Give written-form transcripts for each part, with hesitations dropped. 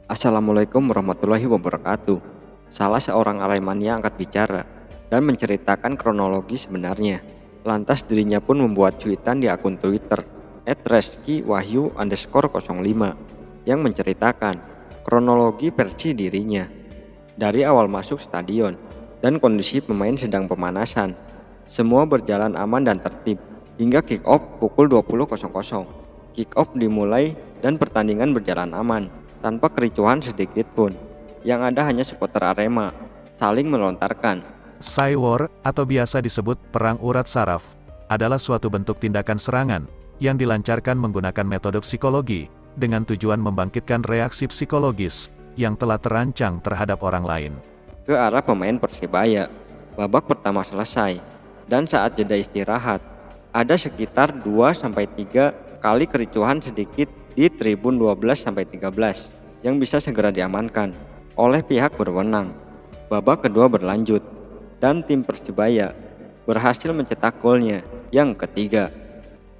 Assalamualaikum warahmatullahi wabarakatuh. Salah seorang Aremania angkat bicara dan menceritakan kronologi sebenarnya. Lantas dirinya pun membuat cuitan di akun Twitter @reskiwahyu_05 yang menceritakan kronologi versi dirinya dari awal masuk stadion dan kondisi pemain sedang pemanasan. Semua berjalan aman dan tertib hingga kick off pukul 20.00. Kick off dimulai dan pertandingan berjalan aman tanpa kericuhan sedikit pun. Yang ada hanya supporter Arema saling melontarkan Cywar, atau biasa disebut perang urat saraf, adalah suatu bentuk tindakan serangan yang dilancarkan menggunakan metode psikologi dengan tujuan membangkitkan reaksi psikologis yang telah terancang terhadap orang lain. ke arah pemain Persebaya. Babak pertama selesai dan saat jeda istirahat, ada sekitar 2-3 kali kericuhan sedikit di tribun 12-13 yang bisa segera diamankan oleh pihak berwenang. Babak kedua berlanjut dan tim Persebaya berhasil mencetak golnya yang ketiga.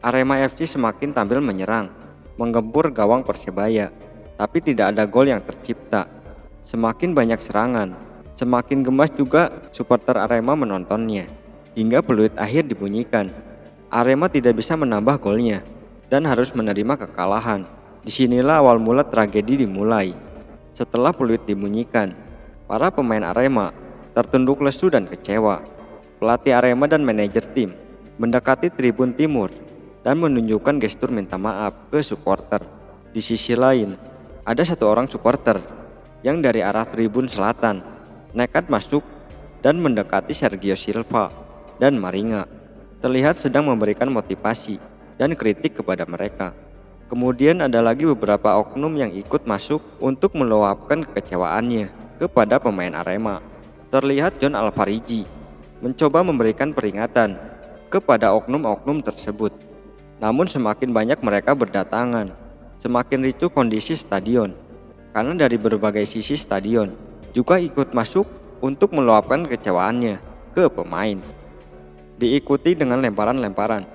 Arema FC semakin tampil menyerang, menggempur gawang Persebaya, tapi tidak ada gol yang tercipta. Semakin banyak serangan, semakin gemas juga supporter Arema menontonnya, hingga peluit akhir dibunyikan. Arema tidak bisa menambah golnya dan harus menerima kekalahan. Disinilah awal mula tragedi dimulai. Setelah peluit dibunyikan, para pemain Arema tertunduk lesu dan kecewa. Pelatih Arema dan manajer tim mendekati tribun timur dan menunjukkan gestur minta maaf ke supporter. Di sisi lain, ada satu orang supporter yang dari arah tribun selatan nekat masuk dan mendekati Sergio Silva dan Maringa. Terlihat sedang memberikan motivasi dan kritik kepada mereka. Kemudian ada lagi beberapa oknum yang ikut masuk untuk meluapkan kekecewaannya kepada pemain Arema. Terlihat John Alvariji mencoba memberikan peringatan kepada oknum-oknum tersebut. Namun semakin banyak mereka berdatangan, semakin ricuh kondisi stadion. Karena dari berbagai sisi stadion juga ikut masuk untuk meluapkan kekecewaannya ke pemain. Diikuti dengan lemparan-lemparan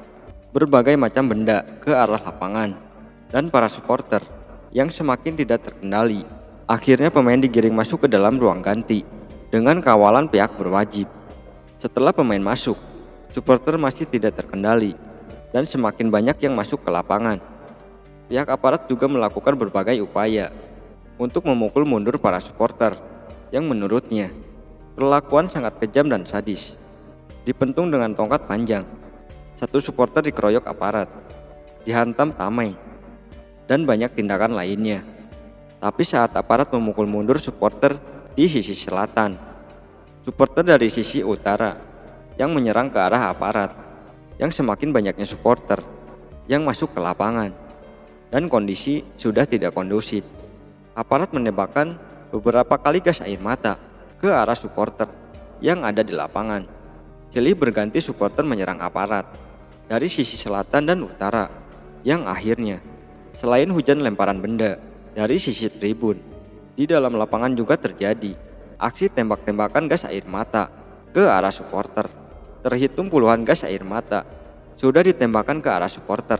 berbagai macam benda ke arah lapangan dan para supporter yang semakin tidak terkendali. Akhirnya pemain digiring masuk ke dalam ruang ganti dengan kawalan pihak berwajib. Setelah pemain masuk, supporter masih tidak terkendali dan semakin banyak yang masuk ke lapangan. Pihak aparat juga melakukan berbagai upaya untuk memukul mundur para supporter yang menurutnya perlakuan sangat kejam dan sadis. Dipentung dengan tongkat panjang, satu supporter dikeroyok aparat, dihantam tameng, dan banyak tindakan lainnya. Tapi saat aparat memukul mundur supporter di sisi selatan, supporter dari sisi utara yang menyerang ke arah aparat, yang semakin banyaknya supporter yang masuk ke lapangan, dan kondisi sudah tidak kondusif. Aparat menembakkan beberapa kali gas air mata ke arah supporter yang ada di lapangan. Silih berganti supporter menyerang aparat dari sisi selatan dan utara, yang akhirnya selain hujan lemparan benda dari sisi tribun, di dalam lapangan juga terjadi aksi tembak-tembakan gas air mata ke arah supporter. Terhitung puluhan gas air mata sudah ditembakkan ke arah supporter.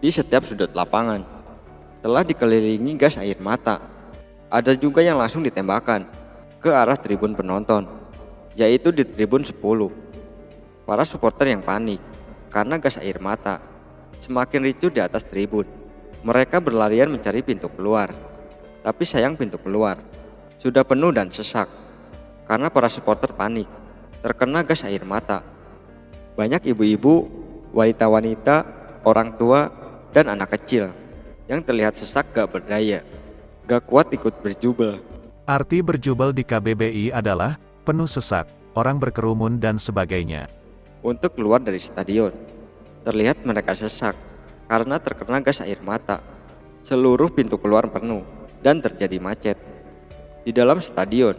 Di setiap sudut lapangan telah dikelilingi gas air mata. Ada juga yang langsung ditembakkan ke arah tribun penonton, yaitu di tribun 10. Para supporter yang panik karena gas air mata semakin ricuh di atas tribun. Mereka berlarian mencari pintu keluar, tapi sayang pintu keluar sudah penuh dan sesak karena para supporter panik terkena gas air mata. Banyak ibu-ibu, wanita-wanita, orang tua, dan anak kecil yang terlihat sesak gak berdaya, gak kuat ikut berjubel. Arti berjubel di KBBI adalah penuh sesak, orang berkerumun dan sebagainya. Untuk keluar dari stadion, terlihat mereka sesak karena terkena gas air mata. Seluruh pintu keluar penuh dan terjadi macet. Di dalam stadion,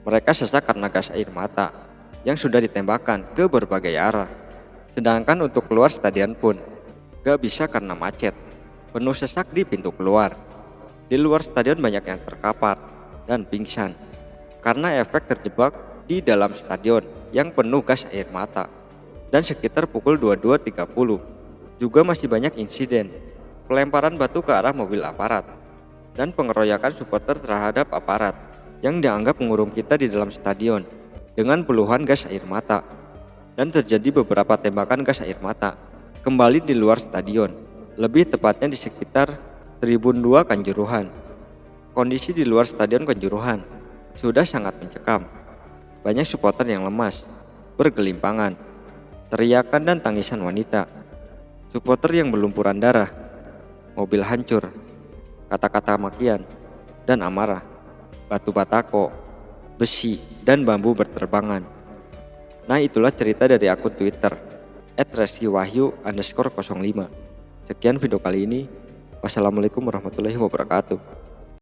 mereka sesak karena gas air mata yang sudah ditembakkan ke berbagai arah. Sedangkan untuk keluar stadion pun gak bisa karena macet, penuh sesak di pintu keluar. Di luar stadion banyak yang terkapar dan pingsan karena efek terjebak di dalam stadion yang penuh gas air mata. Dan sekitar pukul 22.30 juga masih banyak insiden pelemparan batu ke arah mobil aparat. dan pengeroyokan supporter terhadap aparat yang dianggap mengurung kita di dalam stadion dengan puluhan gas air mata, dan terjadi beberapa tembakan gas air mata kembali di luar stadion, lebih tepatnya di sekitar Tribun 2 Kanjuruhan. Kondisi di luar stadion Kanjuruhan sudah sangat mencekam. Banyak supporter yang lemas, bergelimpangan, teriakan dan tangisan wanita, supporter yang berlumpuran darah, mobil hancur, kata-kata makian dan amarah, batu batako, besi, dan bambu berterbangan. Nah, itulah cerita dari akun Twitter @reskiwahyu_05. Sekian video kali ini. Wassalamualaikum warahmatullahi wabarakatuh.